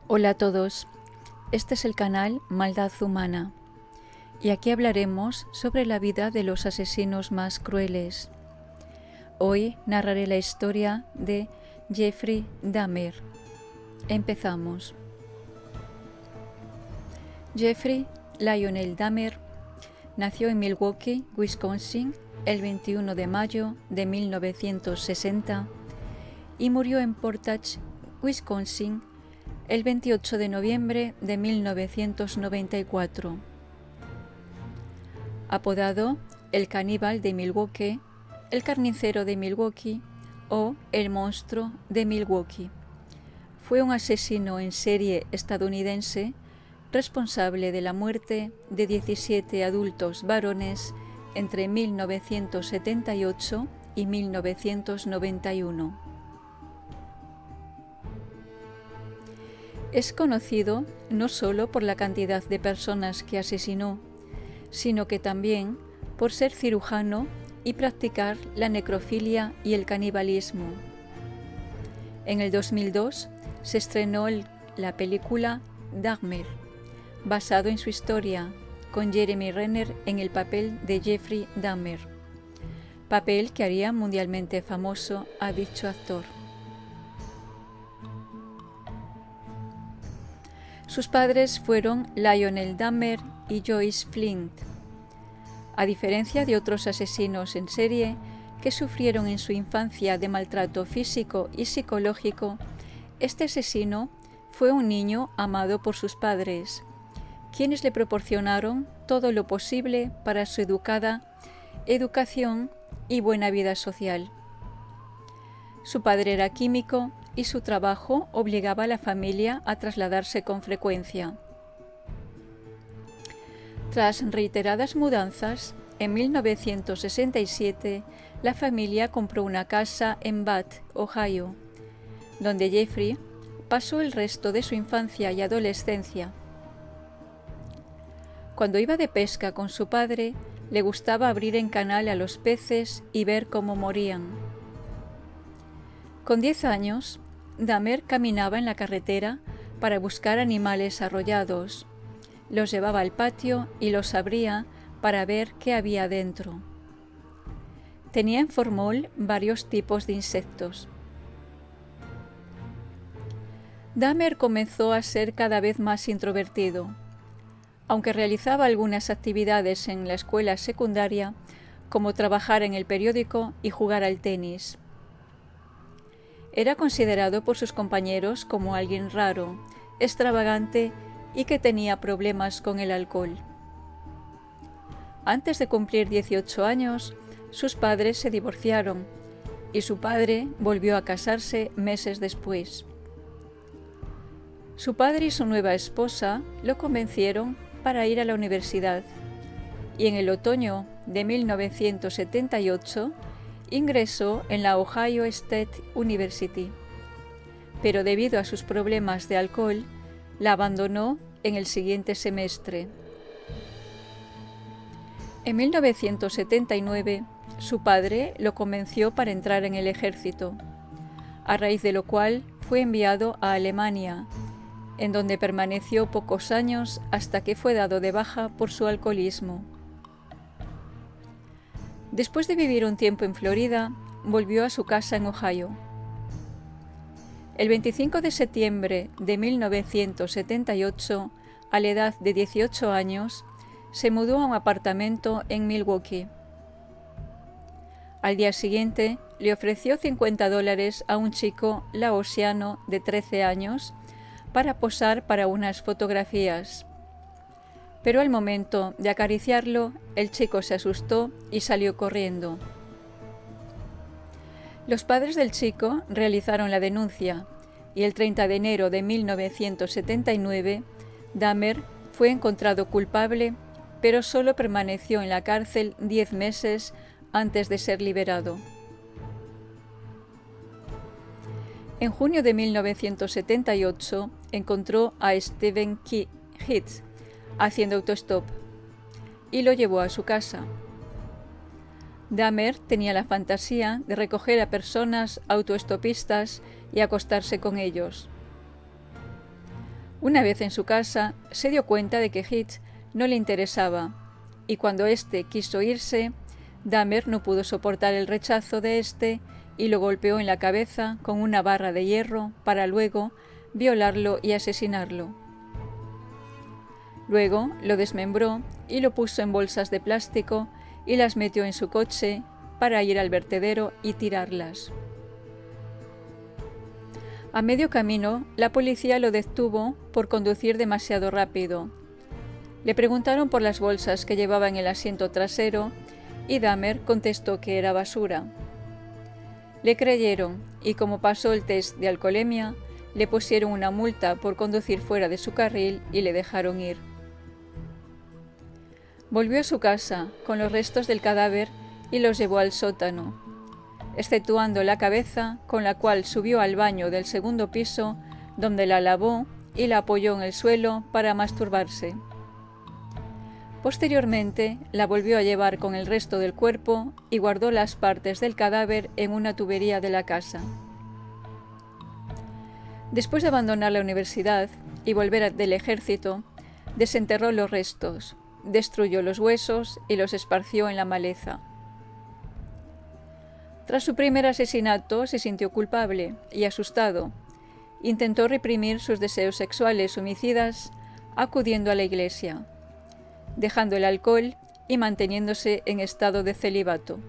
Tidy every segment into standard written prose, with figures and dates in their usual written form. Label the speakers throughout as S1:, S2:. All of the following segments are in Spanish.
S1: Hola a todos, este es el canal Maldad Humana y aquí hablaremos sobre la vida de los asesinos más crueles. Hoy narraré la historia de Jeffrey Dahmer. Empezamos. Jeffrey Lionel Dahmer nació en Milwaukee, Wisconsin, el 21 de mayo de 1960 y murió en Portage, Wisconsin, el 28 de noviembre de 1994. Apodado el caníbal de Milwaukee, el carnicero de Milwaukee o el monstruo de Milwaukee, fue un asesino en serie estadounidense responsable de la muerte de 17 adultos varones entre 1978 y 1991. Es conocido no solo por la cantidad de personas que asesinó, sino que también por ser cirujano y practicar la necrofilia y el canibalismo. En el 2002 se estrenó la película Dahmer, basado en su historia, con Jeremy Renner en el papel de Jeffrey Dahmer, papel que haría mundialmente famoso a dicho actor. Sus padres fueron Lionel Dahmer y Joyce Flint. A diferencia de otros asesinos en serie que sufrieron en su infancia de maltrato físico y psicológico, este asesino fue un niño amado por sus padres, quienes le proporcionaron todo lo posible para su educación y buena vida social. Su padre era químico y su trabajo obligaba a la familia a trasladarse con frecuencia. Tras reiteradas mudanzas, en 1967 la familia compró una casa en Bath, Ohio, donde Jeffrey pasó el resto de su infancia y adolescencia. Cuando iba de pesca con su padre, le gustaba abrir en canal a los peces y ver cómo morían. Con 10 años, Dahmer caminaba en la carretera para buscar animales arrollados. Los llevaba al patio y los abría para ver qué había dentro. Tenía en formol varios tipos de insectos. Dahmer comenzó a ser cada vez más introvertido. Aunque realizaba algunas actividades en la escuela secundaria, como trabajar en el periódico y jugar al tenis. Era considerado por sus compañeros como alguien raro, extravagante y que tenía problemas con el alcohol. Antes de cumplir 18 años, sus padres se divorciaron y su padre volvió a casarse meses después. Su padre y su nueva esposa lo convencieron para ir a la universidad y en el otoño de 1978 ingresó en la Ohio State University, pero debido a sus problemas de alcohol, la abandonó en el siguiente semestre. En 1979, su padre lo convenció para entrar en el ejército, a raíz de lo cual fue enviado a Alemania, en donde permaneció pocos años hasta que fue dado de baja por su alcoholismo. Después de vivir un tiempo en Florida, volvió a su casa en Ohio. El 25 de septiembre de 1978, a la edad de 18 años, se mudó a un apartamento en Milwaukee. Al día siguiente, le ofreció $50 a un chico laosiano de 13 años para posar para unas fotografías. Pero al momento de acariciarlo, el chico se asustó y salió corriendo. Los padres del chico realizaron la denuncia y el 30 de enero de 1979, Dahmer fue encontrado culpable, pero solo permaneció en la cárcel 10 meses antes de ser liberado. En junio de 1978 encontró a Stephen Hitz haciendo autostop y lo llevó a su casa. Dahmer tenía la fantasía de recoger a personas autoestopistas y acostarse con ellos. Una vez en su casa, se dio cuenta de que Hitch no le interesaba, y cuando éste quiso irse, Dahmer no pudo soportar el rechazo de éste y lo golpeó en la cabeza con una barra de hierro para luego violarlo y asesinarlo. Luego lo desmembró y lo puso en bolsas de plástico y las metió en su coche para ir al vertedero y tirarlas. A medio camino, la policía lo detuvo por conducir demasiado rápido. Le preguntaron por las bolsas que llevaba en el asiento trasero y Dahmer contestó que era basura. Le creyeron y como pasó el test de alcoholemia, le pusieron una multa por conducir fuera de su carril y le dejaron ir. Volvió a su casa con los restos del cadáver y los llevó al sótano, exceptuando la cabeza, con la cual subió al baño del segundo piso, donde la lavó y la apoyó en el suelo para masturbarse. Posteriormente, la volvió a llevar con el resto del cuerpo y guardó las partes del cadáver en una tubería de la casa. Después de abandonar la universidad y volver del ejército, desenterró los restos, destruyó los huesos y los esparció en la maleza. Tras su primer asesinato se sintió culpable y asustado. Intentó reprimir sus deseos sexuales homicidas acudiendo a la iglesia, dejando el alcohol y manteniéndose en estado de celibato.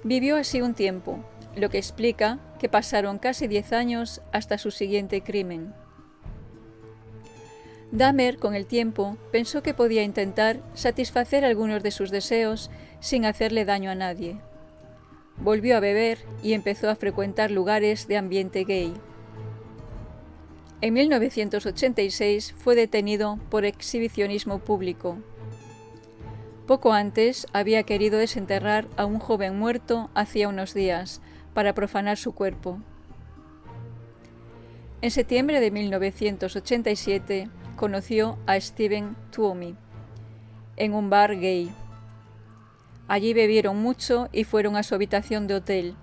S1: Vivió así un tiempo, lo que explica que pasaron casi 10 años hasta su siguiente crimen. Dahmer, con el tiempo, pensó que podía intentar satisfacer algunos de sus deseos sin hacerle daño a nadie. Volvió a beber y empezó a frecuentar lugares de ambiente gay. En 1986 fue detenido por exhibicionismo público. Poco antes había querido desenterrar a un joven muerto hacía unos días para profanar su cuerpo. En septiembre de 1987 conoció a Stephen Tuomi en un bar gay. Allí bebieron mucho y fueron a su habitación de hotel.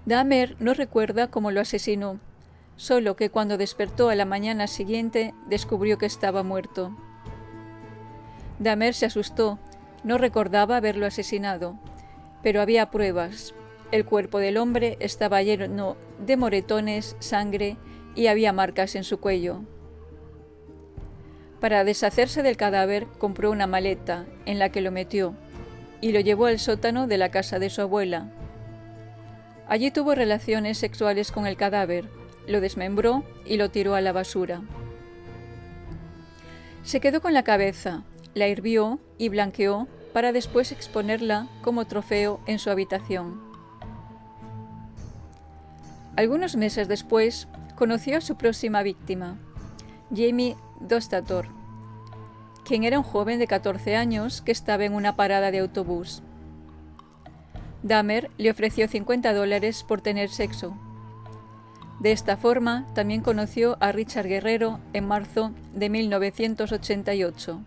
S1: Dahmer no recuerda cómo lo asesinó, solo que cuando despertó a la mañana siguiente descubrió que estaba muerto. Dahmer se asustó, no recordaba haberlo asesinado, pero había pruebas. El cuerpo del hombre estaba lleno de moretones, sangre y había marcas en su cuello. Para deshacerse del cadáver compró una maleta en la que lo metió y lo llevó al sótano de la casa de su abuela. Allí tuvo relaciones sexuales con el cadáver, lo desmembró y lo tiró a la basura. Se quedó con la cabeza, la hirvió y blanqueó para después exponerla como trofeo en su habitación. Algunos meses después, conoció a su próxima víctima, Jamie Dostator, quien era un joven de 14 años que estaba en una parada de autobús. Dahmer le ofreció $50 por tener sexo. De esta forma, también conoció a Richard Guerrero en marzo de 1988.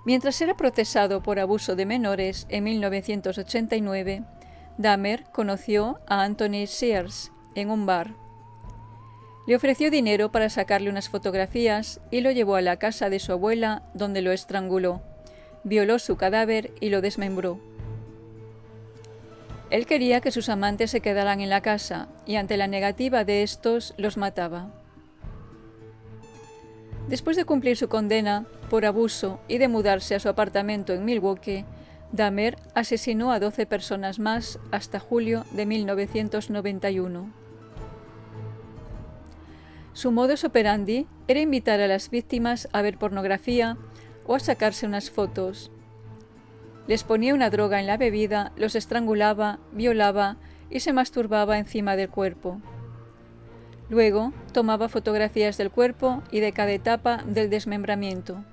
S1: Mientras era procesado por abuso de menores en 1989, Dahmer conoció a Anthony Sears en un bar. Le ofreció dinero para sacarle unas fotografías y lo llevó a la casa de su abuela, donde lo estranguló, violó su cadáver y lo desmembró. Él quería que sus amantes se quedaran en la casa y ante la negativa de estos los mataba. Después de cumplir su condena por abuso y de mudarse a su apartamento en Milwaukee, Dahmer asesinó a 12 personas más hasta julio de 1991. Su modus operandi era invitar a las víctimas a ver pornografía o a sacarse unas fotos. Les ponía una droga en la bebida, los estrangulaba, violaba y se masturbaba encima del cuerpo. Luego, tomaba fotografías del cuerpo y de cada etapa del desmembramiento.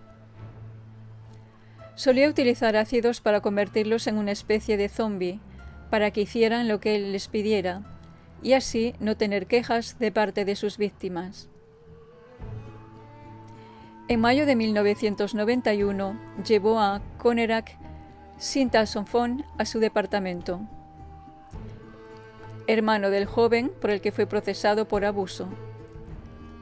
S1: Solía utilizar ácidos para convertirlos en una especie de zombie, para que hicieran lo que él les pidiera, y así no tener quejas de parte de sus víctimas. En mayo de 1991, llevó a Conerak Sintasofón a su departamento. hermano del joven por el que fue procesado por abuso.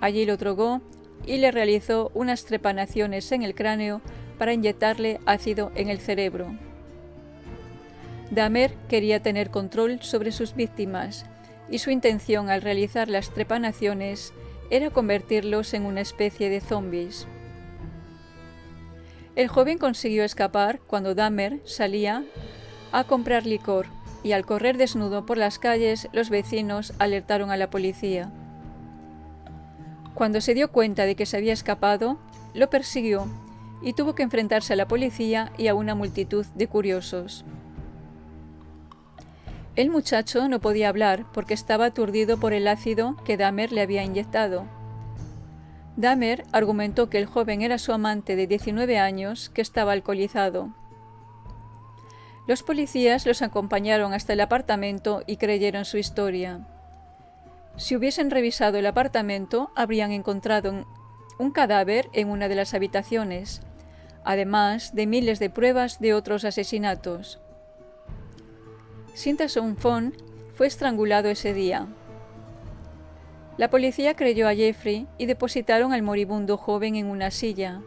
S1: Allí lo drogó y le realizó unas trepanaciones en el cráneo para inyectarle ácido en el cerebro. Dahmer quería tener control sobre sus víctimas y su intención al realizar las trepanaciones era convertirlos en una especie de zombies. El joven consiguió escapar cuando Dahmer salía a comprar licor y al correr desnudo por las calles los vecinos alertaron a la policía. Cuando se dio cuenta de que se había escapado, lo persiguió y tuvo que enfrentarse a la policía y a una multitud de curiosos. El muchacho no podía hablar porque estaba aturdido por el ácido que Dahmer le había inyectado. Dahmer argumentó que el joven era su amante de 19 años que estaba alcoholizado. Los policías los acompañaron hasta el apartamento y creyeron su historia. Si hubiesen revisado el apartamento, habrían encontrado un cadáver en una de las habitaciones, además de miles de pruebas de otros asesinatos. Sinta Soon-Fon fue estrangulado ese día. La policía creyó a Jeffrey y depositaron al moribundo joven en una silla.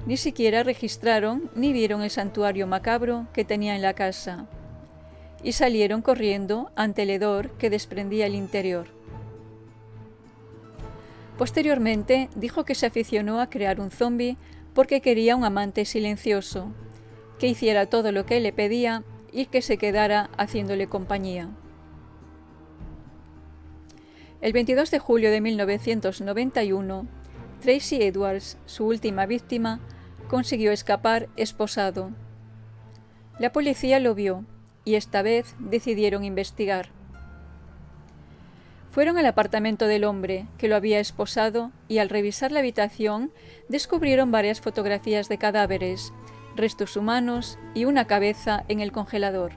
S1: Ni siquiera registraron ni vieron el santuario macabro que tenía en la casa, y salieron corriendo ante el hedor que desprendía el interior. Posteriormente dijo que se aficionó a crear un zombi porque quería un amante silencioso, que hiciera todo lo que él le pedía y que se quedara haciéndole compañía. El 22 de julio de 1991, Tracy Edwards, su última víctima, consiguió escapar esposado. La policía lo vio y esta vez decidieron investigar. Fueron al apartamento del hombre que lo había esposado y al revisar la habitación descubrieron varias fotografías de cadáveres, restos humanos y una cabeza en el congelador.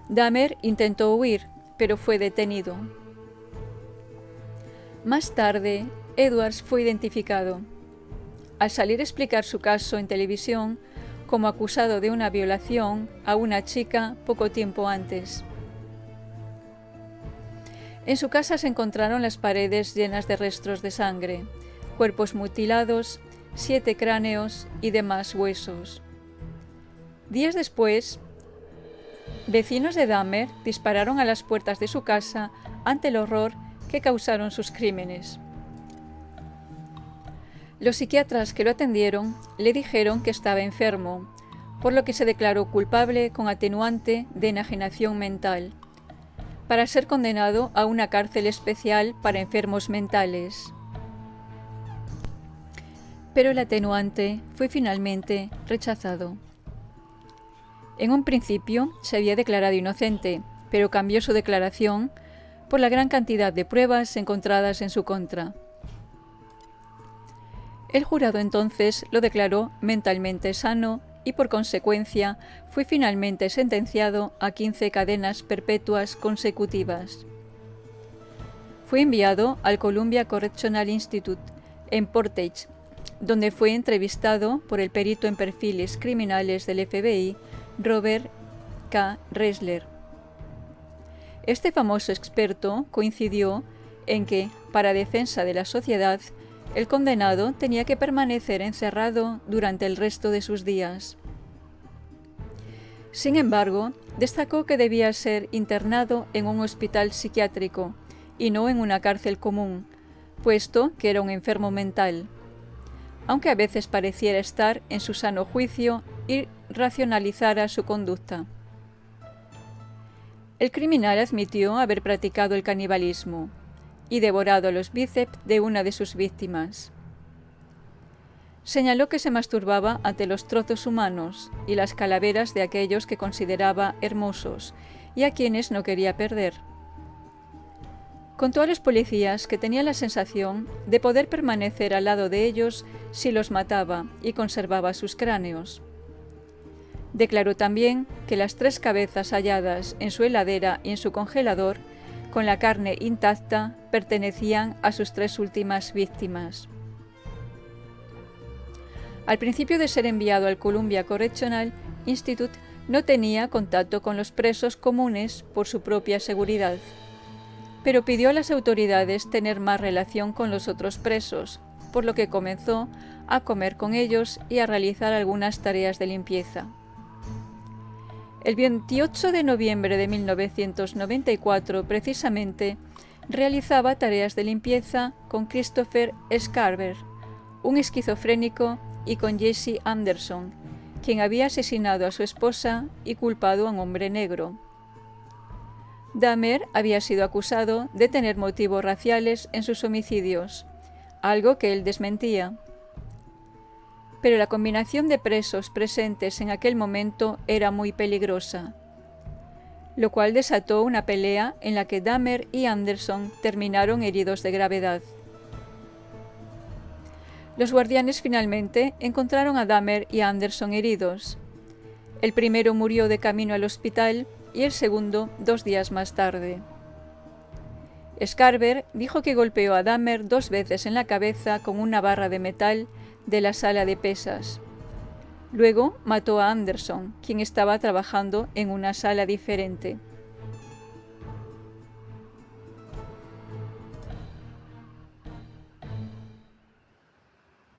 S1: Dahmer intentó huir, pero fue detenido. Más tarde, Edwards fue identificado. Al salir a explicar su caso en televisión, como acusado de una violación a una chica poco tiempo antes. En su casa se encontraron las paredes llenas de restos de sangre, cuerpos mutilados, 7 cráneos y demás huesos. Días después, vecinos de Dahmer dispararon a las puertas de su casa ante el horror que causaron sus crímenes. Los psiquiatras que lo atendieron le dijeron que estaba enfermo, por lo que se declaró culpable con atenuante de enajenación mental, para ser condenado a una cárcel especial para enfermos mentales. Pero el atenuante fue finalmente rechazado. En un principio se había declarado inocente, pero cambió su declaración por la gran cantidad de pruebas encontradas en su contra. El jurado entonces lo declaró mentalmente sano y por consecuencia fue finalmente sentenciado a 15 cadenas perpetuas consecutivas. Fue enviado al Columbia Correctional Institute en Portage, donde fue entrevistado por el perito en perfiles criminales del FBI, Robert K. Ressler. Este famoso experto coincidió en que, para defensa de la sociedad, el condenado tenía que permanecer encerrado durante el resto de sus días. Sin embargo, destacó que debía ser internado en un hospital psiquiátrico y no en una cárcel común, puesto que era un enfermo mental, aunque a veces pareciera estar en su sano juicio y racionalizara su conducta. El criminal admitió haber practicado el canibalismo y devorado los bíceps de una de sus víctimas. Señaló que se masturbaba ante los trozos humanos y las calaveras de aquellos que consideraba hermosos y a quienes no quería perder. Contó a los policías que tenía la sensación de poder permanecer al lado de ellos si los mataba y conservaba sus cráneos. Declaró también que las 3 cabezas halladas en su heladera y en su congelador, con la carne intacta, pertenecían a sus 3 últimas víctimas. Al principio de ser enviado al Columbia Correctional Institute, no tenía contacto con los presos comunes por su propia seguridad, pero pidió a las autoridades tener más relación con los otros presos, por lo que comenzó a comer con ellos y a realizar algunas tareas de limpieza. El 28 de noviembre de 1994, precisamente, realizaba tareas de limpieza con Christopher Scarver, un esquizofrénico, y con Jesse Anderson, quien había asesinado a su esposa y culpado a un hombre negro. Dahmer había sido acusado de tener motivos raciales en sus homicidios, algo que él desmentía. Pero la combinación de presos presentes en aquel momento era muy peligrosa, lo cual desató una pelea en la que Dahmer y Anderson terminaron heridos de gravedad. Los guardianes finalmente encontraron a Dahmer y a Anderson heridos. El primero murió de camino al hospital y el segundo 2 días más tarde. Scarver dijo que golpeó a Dahmer 2 veces en la cabeza con una barra de metal de la sala de pesas. Luego mató a Anderson, quien estaba trabajando en una sala diferente.